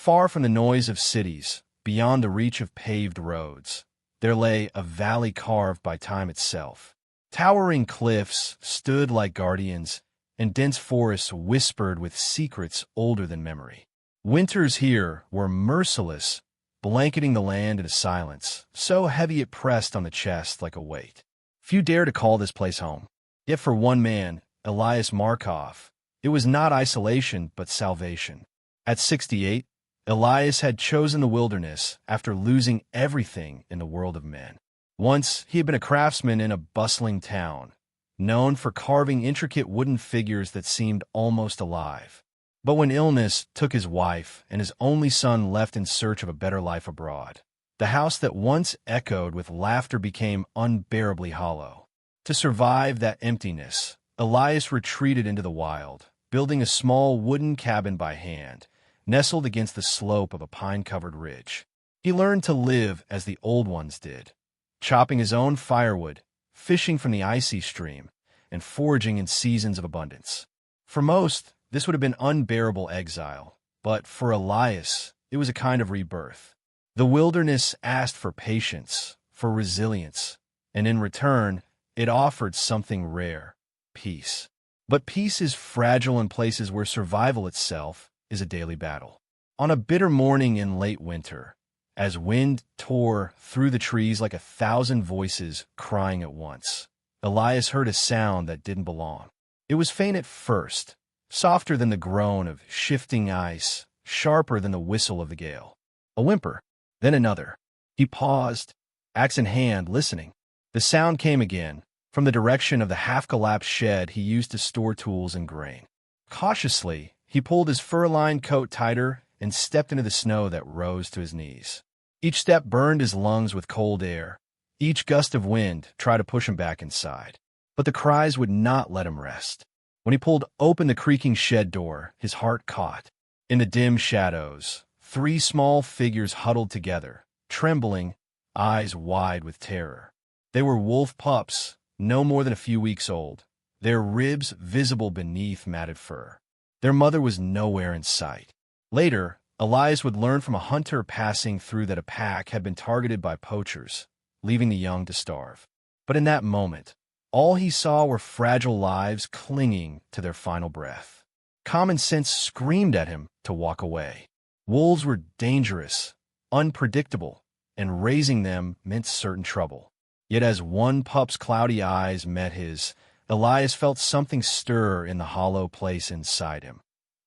Far from the noise of cities, beyond the reach of paved roads, there lay a valley carved by time itself. Towering cliffs stood like guardians, and dense forests whispered with secrets older than memory. Winters here were merciless, blanketing the land in a silence, so heavy it pressed on the chest like a weight. Few dared to call this place home. Yet for one man, Elias Markov, it was not isolation but salvation. At 68, Elias had chosen the wilderness after losing everything in the world of men. Once, he had been a craftsman in a bustling town, known for carving intricate wooden figures that seemed almost alive. But when illness took his wife and his only son left in search of a better life abroad, the house that once echoed with laughter became unbearably hollow. To survive that emptiness, Elias retreated into the wild, building a small wooden cabin by hand, nestled against the slope of a pine-covered ridge. He learned to live as the old ones did, chopping his own firewood, fishing from the icy stream, and foraging in seasons of abundance. For most, this would have been unbearable exile, but for Elias, it was a kind of rebirth. The wilderness asked for patience, for resilience, and in return, it offered something rare: peace. But peace is fragile in places where survival itself is a daily battle. On a bitter morning in late winter, as wind tore through the trees like 1,000 voices crying at once, Elias heard a sound that didn't belong. It was faint at first, softer than the groan of shifting ice, sharper than the whistle of the gale. A whimper, then another. He paused, axe in hand, listening. The sound came again, from the direction of the half-collapsed shed he used to store tools and grain. Cautiously, he pulled his fur-lined coat tighter and stepped into the snow that rose to his knees. Each step burned his lungs with cold air. Each gust of wind tried to push him back inside. But the cries would not let him rest. When he pulled open the creaking shed door, his heart caught. In the dim shadows, 3 small figures huddled together, trembling, eyes wide with terror. They were wolf pups, no more than a few weeks old, their ribs visible beneath matted fur. Their mother was nowhere in sight. Later, Elias would learn from a hunter passing through that a pack had been targeted by poachers, leaving the young to starve. But in that moment, all he saw were fragile lives clinging to their final breath. Common sense screamed at him to walk away. Wolves were dangerous, unpredictable, and raising them meant certain trouble. Yet as one pup's cloudy eyes met his, Elias felt something stir in the hollow place inside him.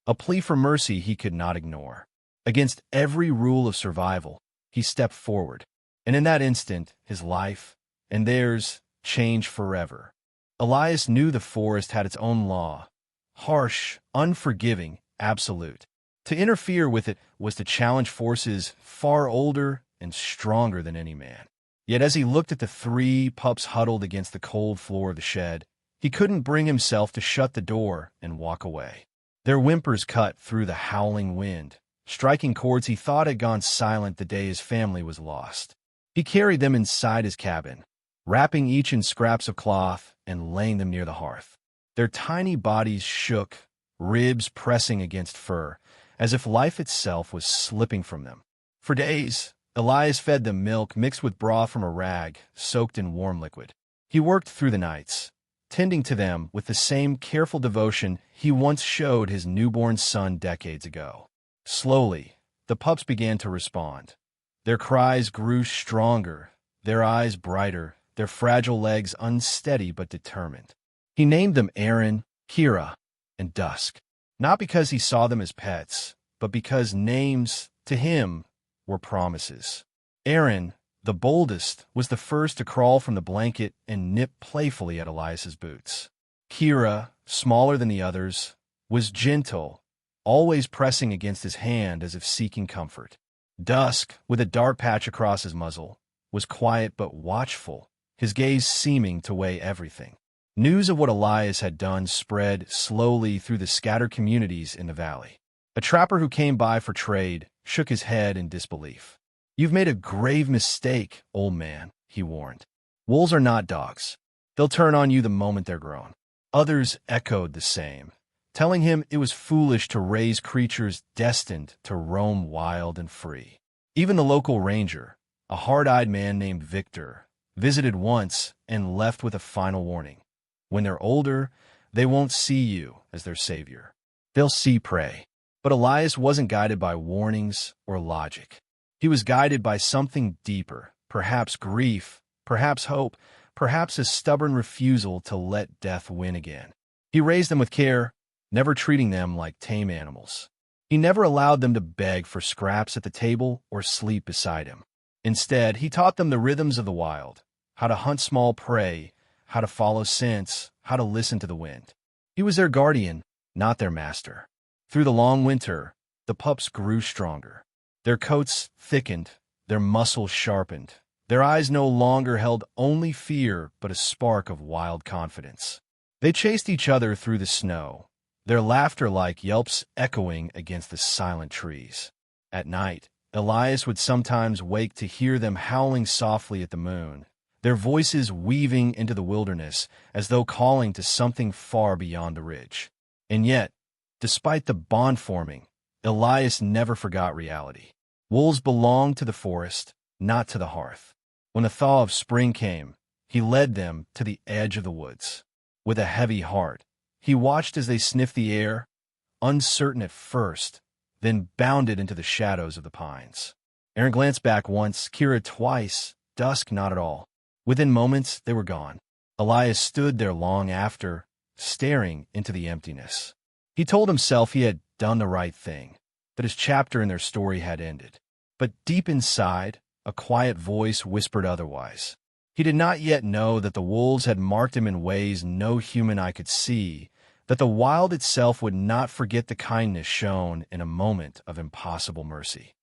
A plea for mercy he could not ignore. Against every rule of survival, he stepped forward, and in that instant, his life, and theirs, changed forever. Elias knew the forest had its own law, harsh, unforgiving, absolute. To interfere with it was to challenge forces far older and stronger than any man. Yet as he looked at the 3 pups huddled against the cold floor of the shed, he couldn't bring himself to shut the door and walk away. Their whimpers cut through the howling wind, striking chords he thought had gone silent the day his family was lost. He carried them inside his cabin, wrapping each in scraps of cloth and laying them near the hearth. Their tiny bodies shook, ribs pressing against fur, as if life itself was slipping from them. For days, Elias fed them milk mixed with broth from a rag soaked in warm liquid. He worked through the nights, tending to them with the same careful devotion he once showed his newborn son decades ago. Slowly, the pups began to respond. Their cries grew stronger, their eyes brighter, their fragile legs unsteady but determined. He named them Aaron, Kira, and Dusk, not because he saw them as pets, but because names, to him, were promises. Aaron, the boldest, was the first to crawl from the blanket and nip playfully at Elias's boots. Kira, smaller than the others, was gentle, always pressing against his hand as if seeking comfort. Dusk, with a dark patch across his muzzle, was quiet but watchful, his gaze seeming to weigh everything. News of what Elias had done spread slowly through the scattered communities in the valley. A trapper who came by for trade shook his head in disbelief. "You've made a grave mistake, old man," he warned. "Wolves are not dogs. They'll turn on you the moment they're grown." Others echoed the same, telling him it was foolish to raise creatures destined to roam wild and free. Even the local ranger, a hard-eyed man named Victor, visited once and left with a final warning. When they're older, they won't see you as their savior. They'll see prey. But Elias wasn't guided by warnings or logic. He was guided by something deeper, perhaps grief, perhaps hope, perhaps a stubborn refusal to let death win again. He raised them with care, never treating them like tame animals. He never allowed them to beg for scraps at the table or sleep beside him. Instead, he taught them the rhythms of the wild, how to hunt small prey, how to follow scents, how to listen to the wind. He was their guardian, not their master. Through the long winter, the pups grew stronger. Their coats thickened, their muscles sharpened. Their eyes no longer held only fear but a spark of wild confidence. They chased each other through the snow, their laughter like yelps echoing against the silent trees. At night, Elias would sometimes wake to hear them howling softly at the moon, their voices weaving into the wilderness as though calling to something far beyond the ridge. And yet, despite the bond forming, Elias never forgot reality. Wolves belonged to the forest, not to the hearth. When the thaw of spring came, he led them to the edge of the woods. With a heavy heart, he watched as they sniffed the air, uncertain at first, then bounded into the shadows of the pines. Aaron glanced back once, Kira twice, dusk not at all. Within moments, they were gone. Elias stood there long after, staring into the emptiness. He told himself he had done the right thing, that his chapter in their story had ended. But deep inside, a quiet voice whispered otherwise. He did not yet know that the wolves had marked him in ways no human eye could see, that the wild itself would not forget the kindness shown in a moment of impossible mercy.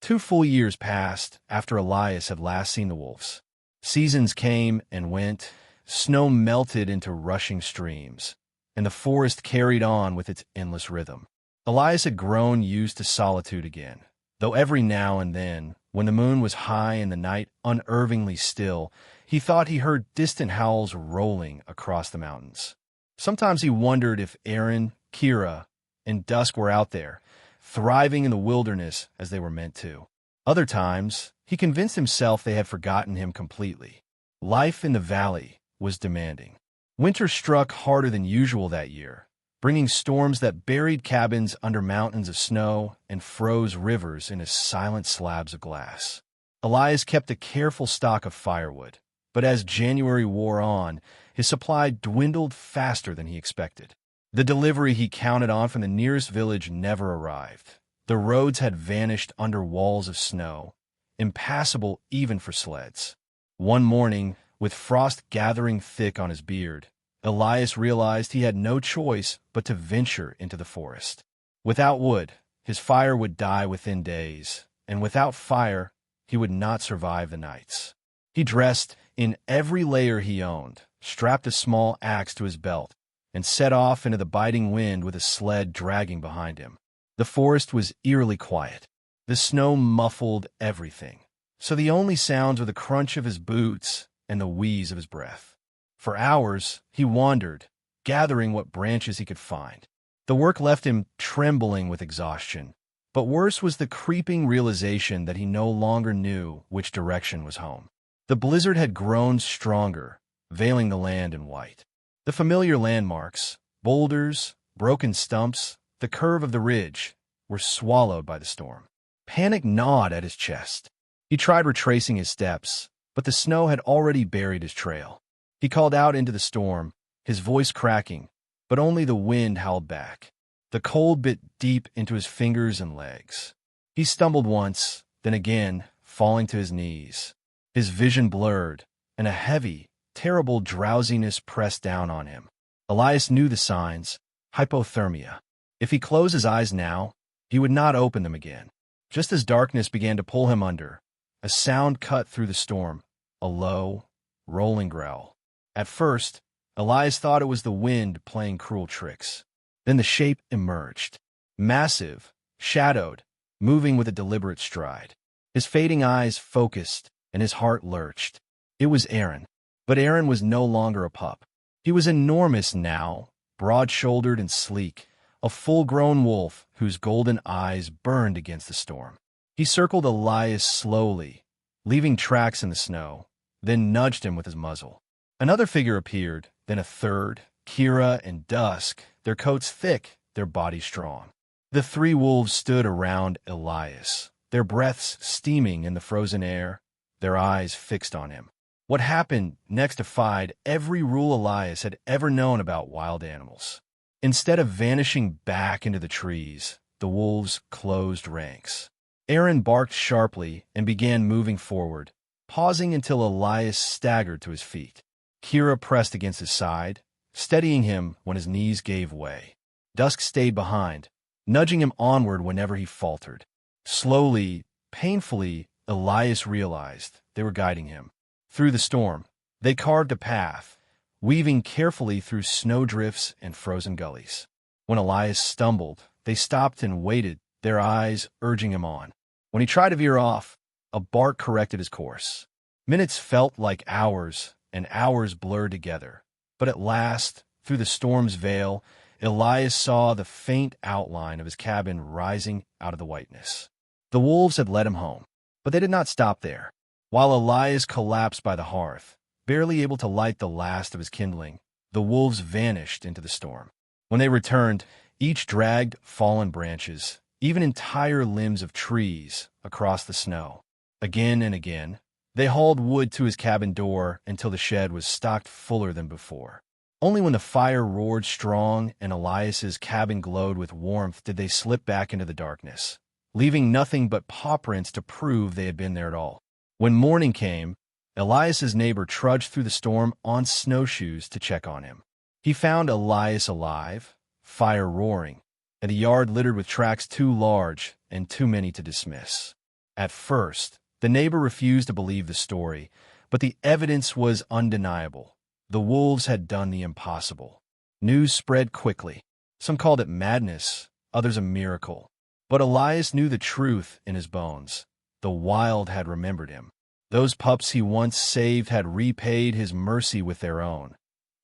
2 full years passed after Elias had last seen the wolves. Seasons came and went, snow melted into rushing streams, and the forest carried on with its endless rhythm. Elias had grown used to solitude again, though every now and then, when the moon was high and the night unervingly still, he thought he heard distant howls rolling across the mountains. Sometimes he wondered if Aaron, Kira, and Dusk were out there, thriving in the wilderness as they were meant to. Other times, he convinced himself they had forgotten him completely. Life in the valley was demanding. Winter struck harder than usual that year, bringing storms that buried cabins under mountains of snow and froze rivers into silent slabs of glass. Elias kept a careful stock of firewood, but as January wore on, his supply dwindled faster than he expected. The delivery he counted on from the nearest village never arrived. The roads had vanished under walls of snow, impassable even for sleds. One morning, with frost gathering thick on his beard, Elias realized he had no choice but to venture into the forest. Without wood, his fire would die within days, and without fire, he would not survive the nights. He dressed in every layer he owned, strapped a small axe to his belt, and set off into the biting wind with a sled dragging behind him. The forest was eerily quiet. The snow muffled everything, so the only sounds were the crunch of his boots and the wheeze of his breath. For hours, he wandered, gathering what branches he could find. The work left him trembling with exhaustion, but worse was the creeping realization that he no longer knew which direction was home. The blizzard had grown stronger, veiling the land in white. The familiar landmarks, boulders, broken stumps, the curve of the ridge, were swallowed by the storm. Panic gnawed at his chest. He tried retracing his steps, but the snow had already buried his trail. He called out into the storm, his voice cracking, but only the wind howled back. The cold bit deep into his fingers and legs. He stumbled once, then again, falling to his knees. His vision blurred, and a heavy, terrible drowsiness pressed down on him. Elias knew the signs: hypothermia. If he closed his eyes now, he would not open them again. Just as darkness began to pull him under, a sound cut through the storm, a low, rolling growl. At first, Elias thought it was the wind playing cruel tricks. Then the shape emerged, massive, shadowed, moving with a deliberate stride. His fading eyes focused, and his heart lurched. It was Aaron. But Aaron was no longer a pup. He was enormous now, broad-shouldered and sleek, a full-grown wolf whose golden eyes burned against the storm. He circled Elias slowly, leaving tracks in the snow, then nudged him with his muzzle. Another figure appeared, then a third, Kira and Dusk, their coats thick, their bodies strong. The three wolves stood around Elias, their breaths steaming in the frozen air, their eyes fixed on him. What happened next defied every rule Elias had ever known about wild animals. Instead of vanishing back into the trees, the wolves closed ranks. Aaron barked sharply and began moving forward, pausing until Elias staggered to his feet. Kira pressed against his side, steadying him when his knees gave way. Dusk stayed behind, nudging him onward whenever he faltered. Slowly, painfully, Elias realized they were guiding him. Through the storm, they carved a path, weaving carefully through snowdrifts and frozen gullies. When Elias stumbled, they stopped and waited, their eyes urging him on. When he tried to veer off, a bark corrected his course. Minutes felt like hours, and hours blurred together. But at last, through the storm's veil, Elias saw the faint outline of his cabin rising out of the whiteness. The wolves had led him home, but they did not stop there. While Elias collapsed by the hearth, barely able to light the last of his kindling, the wolves vanished into the storm. When they returned, each dragged fallen branches, even entire limbs of trees, across the snow. Again and again, they hauled wood to his cabin door until the shed was stocked fuller than before. Only when the fire roared strong and Elias's cabin glowed with warmth did they slip back into the darkness, leaving nothing but paw prints to prove they had been there at all. When morning came, Elias's neighbor trudged through the storm on snowshoes to check on him. He found Elias alive, fire roaring, and a yard littered with tracks too large and too many to dismiss. At first, the neighbor refused to believe the story, but the evidence was undeniable. The wolves had done the impossible. News spread quickly. Some called it madness, others a miracle. But Elias knew the truth in his bones. The wild had remembered him. Those pups he once saved had repaid his mercy with their own,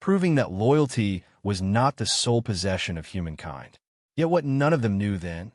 proving that loyalty was not the sole possession of humankind. Yet what none of them knew then,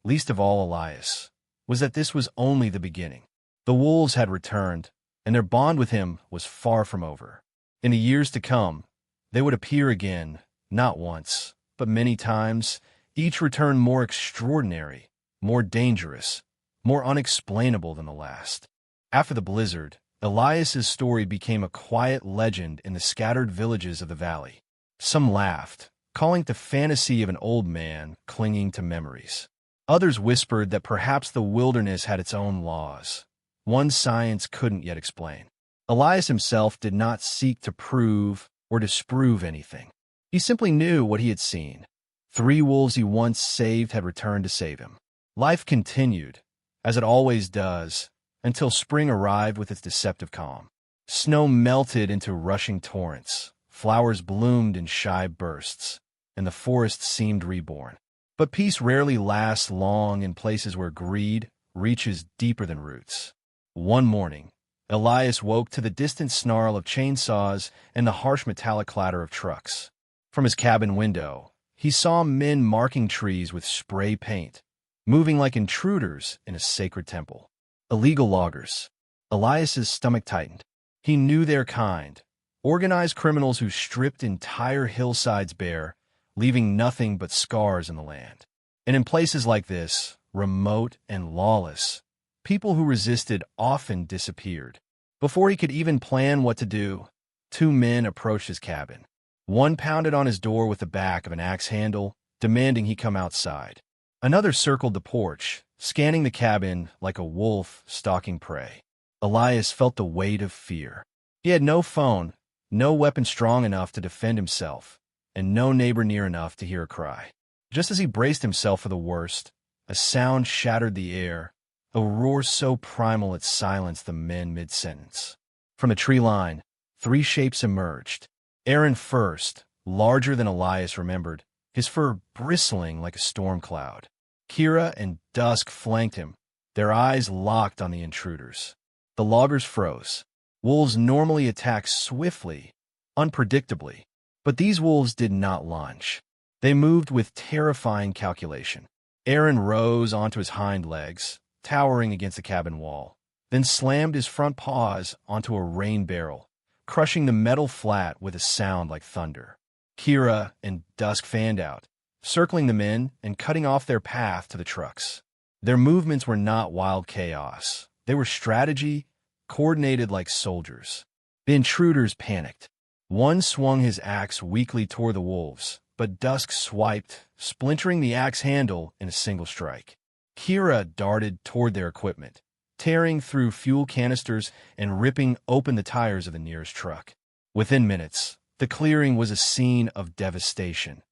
least of all Elias, was that this was only the beginning. The wolves had returned, and their bond with him was far from over. In the years to come, they would appear again, not once, but many times, each return more extraordinary, more dangerous, more unexplainable than the last. After the blizzard, Elias's story became a quiet legend in the scattered villages of the valley. Some laughed, calling it the fantasy of an old man clinging to memories. Others whispered that perhaps the wilderness had its own laws, one science couldn't yet explain. Elias himself did not seek to prove or disprove anything. He simply knew what he had seen. 3 wolves he once saved had returned to save him. Life continued, as it always does, until spring arrived with its deceptive calm. Snow melted into rushing torrents, flowers bloomed in shy bursts, and the forest seemed reborn. But peace rarely lasts long in places where greed reaches deeper than roots. One morning, Elias woke to the distant snarl of chainsaws and the harsh metallic clatter of trucks. From his cabin window, he saw men marking trees with spray paint, moving like intruders in a sacred temple. Illegal loggers. Elias's stomach tightened. He knew their kind, organized criminals who stripped entire hillsides bare, leaving nothing but scars in the land. And in places like this, remote and lawless, people who resisted often disappeared. Before he could even plan what to do, 2 men approached his cabin. One pounded on his door with the back of an axe handle, demanding he come outside. Another circled the porch, scanning the cabin like a wolf stalking prey. Elias felt the weight of fear. He had no phone, no weapon strong enough to defend himself, and no neighbor near enough to hear a cry. Just as he braced himself for the worst, a sound shattered the air, a roar so primal it silenced the men mid-sentence. From a tree line, 3 shapes emerged. Aaron first, larger than Elias remembered, his fur bristling like a storm cloud. Kira and Dusk flanked him, their eyes locked on the intruders. The loggers froze. Wolves normally attack swiftly, unpredictably, but these wolves did not lunge. They moved with terrifying calculation. Aaron rose onto his hind legs, towering against the cabin wall, then slammed his front paws onto a rain barrel, crushing the metal flat with a sound like thunder. Kira and Dusk fanned out, circling the men and cutting off their path to the trucks. Their movements were not wild chaos. They were strategy, coordinated like soldiers. The intruders panicked. One swung his axe weakly toward the wolves, but Dusk swiped, splintering the axe handle in a single strike. Kira darted toward their equipment, tearing through fuel canisters and ripping open the tires of the nearest truck. Within minutes, the clearing was a scene of devastation,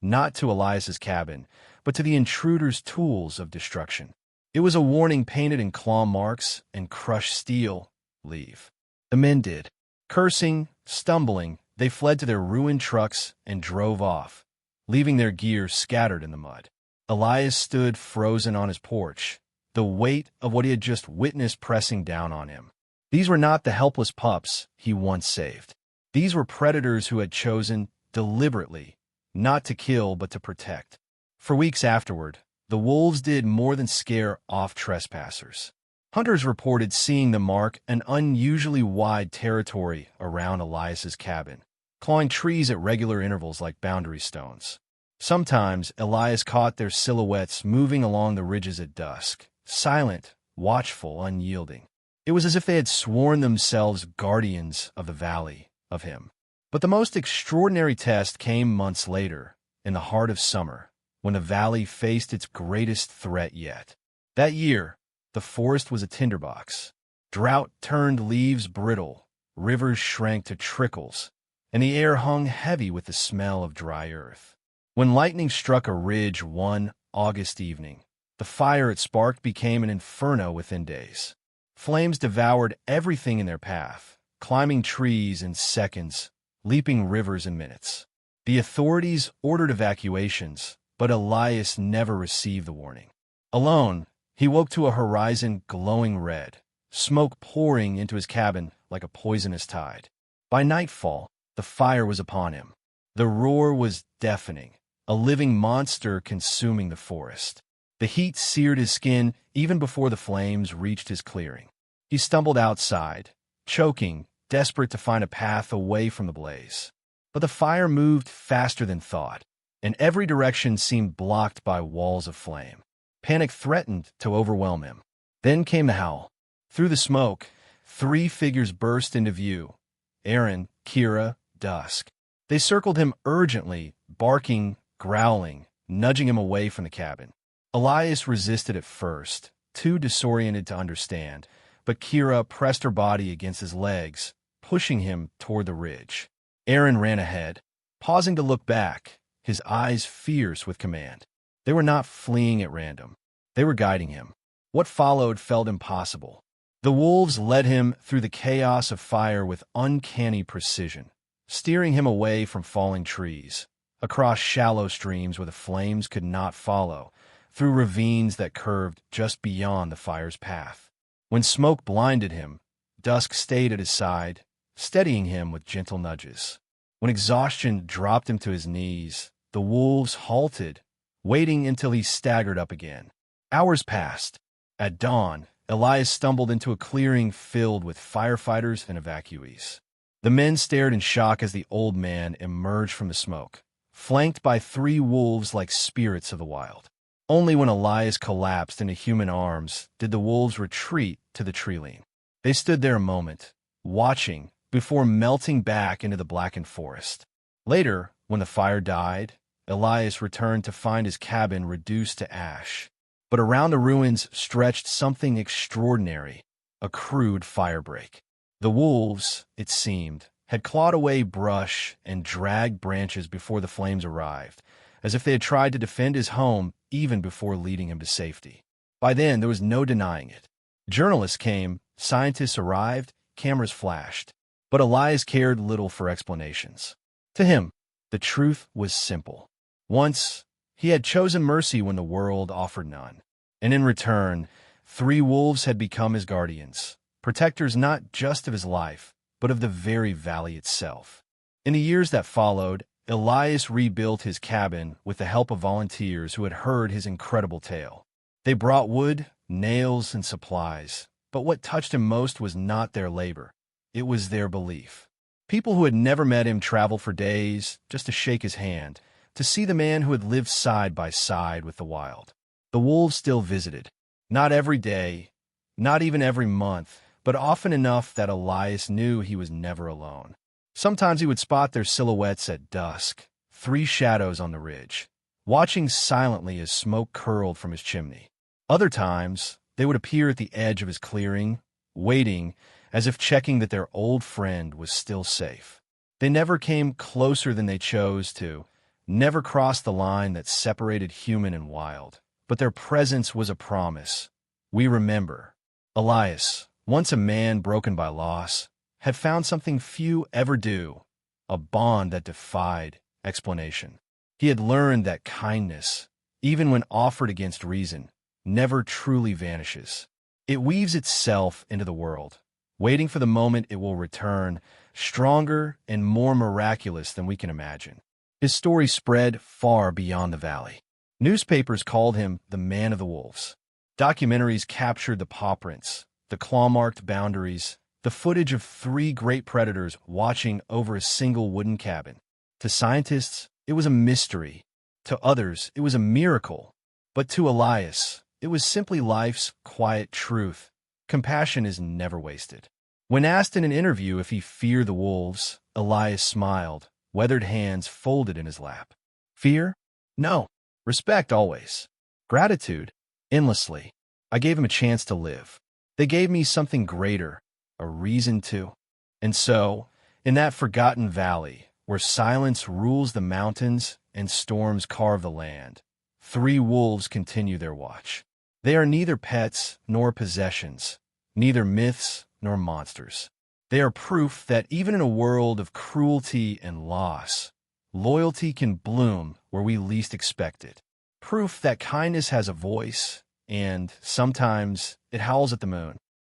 not to Elias's cabin, but to the intruders' tools of destruction. It was a warning painted in claw marks and crushed steel. Leave. The men did. Cursing, stumbling, they fled to their ruined trucks and drove off, leaving their gear scattered in the mud. Elias stood frozen on his porch, the weight of what he had just witnessed pressing down on him. These were not the helpless pups he once saved. These were predators who had chosen, deliberately, not to kill but to protect. For weeks afterward, the wolves did more than scare off trespassers. Hunters reported seeing them mark an unusually wide territory around Elias's cabin, clawing trees at regular intervals like boundary stones. Sometimes Elias caught their silhouettes moving along the ridges at dusk, silent, watchful, unyielding. It was as if they had sworn themselves guardians of the valley, of him. But the most extraordinary test came months later, in the heart of summer, when the valley faced its greatest threat yet. That year, the forest was a tinderbox. Drought turned leaves brittle, rivers shrank to trickles, and the air hung heavy with the smell of dry earth. When lightning struck a ridge one August evening, the fire it sparked became an inferno within days. Flames devoured everything in their path, climbing trees in seconds, leaping rivers in minutes. The authorities ordered evacuations, but Elias never received the warning. Alone, he woke to a horizon glowing red, smoke pouring into his cabin like a poisonous tide. By nightfall, the fire was upon him. The roar was deafening, a living monster consuming the forest. The heat seared his skin even before the flames reached his clearing. He stumbled outside, choking, desperate to find a path away from the blaze. But the fire moved faster than thought, and every direction seemed blocked by walls of flame. Panic threatened to overwhelm him. Then came the howl. Through the smoke, 3 figures burst into view: Aaron, Kira, Dusk. They circled him urgently, barking, growling, nudging him away from the cabin. Elias resisted at first, too disoriented to understand, but Kira pressed her body against his legs, pushing him toward the ridge. Aaron ran ahead, pausing to look back, his eyes fierce with command. They were not fleeing at random. They were guiding him. What followed felt impossible. The wolves led him through the chaos of fire with uncanny precision, steering him away from falling trees, across shallow streams where the flames could not follow, through ravines that curved just beyond the fire's path. When smoke blinded him, Dusk stayed at his side, steadying him with gentle nudges. When exhaustion dropped him to his knees, the wolves halted, waiting until he staggered up again. Hours passed. At dawn, Elias stumbled into a clearing filled with firefighters and evacuees. The men stared in shock as the old man emerged from the smoke, flanked by 3 wolves like spirits of the wild. Only when Elias collapsed into human arms did the wolves retreat to the tree-line. They stood there a moment, watching, before melting back into the blackened forest. Later, when the fire died, Elias returned to find his cabin reduced to ash. But around the ruins stretched something extraordinary, a crude firebreak. The wolves, it seemed, had clawed away brush and dragged branches before the flames arrived, as if they had tried to defend his home even before leading him to safety. By then, there was no denying it. Journalists came, scientists arrived, cameras flashed. But Elias cared little for explanations. To him, the truth was simple. Once, he had chosen mercy when the world offered none. And in return, 3 wolves had become his guardians, protectors not just of his life, but of the very valley itself. In the years that followed, Elias rebuilt his cabin with the help of volunteers who had heard his incredible tale. They brought wood, nails, and supplies, but what touched him most was not their labor. It was their belief. People who had never met him traveled for days just to shake his hand, to see the man who had lived side by side with the wild. The wolves still visited. Not every day, not even every month, but often enough that Elias knew he was never alone. Sometimes he would spot their silhouettes at dusk, 3 shadows on the ridge, watching silently as smoke curled from his chimney. Other times, they would appear at the edge of his clearing, waiting, as if checking that their old friend was still safe. They never came closer than they chose to, never crossed the line that separated human and wild. But their presence was a promise. We remember. Elias, once a man broken by loss, had found something few ever do, a bond that defied explanation. He had learned that kindness, even when offered against reason, never truly vanishes. It weaves itself into the world, waiting for the moment it will return, stronger and more miraculous than we can imagine. His story spread far beyond the valley. Newspapers called him the Man of the Wolves. Documentaries captured the paw prints, the claw-marked boundaries, the footage of 3 great predators watching over a single wooden cabin. To scientists, it was a mystery. To others, it was a miracle. But to Elias, it was simply life's quiet truth. Compassion is never wasted. When asked in an interview if he feared the wolves, Elias smiled, weathered hands folded in his lap. Fear? No. Respect always. Gratitude? Endlessly. I gave him a chance to live. They gave me something greater, a reason to. And so, in that forgotten valley, where silence rules the mountains and storms carve the land, 3 wolves continue their watch. They are neither pets nor possessions, neither myths nor monsters. They are proof that even in a world of cruelty and loss, loyalty can bloom where we least expect it. Proof that kindness has a voice, and sometimes it howls at the moon.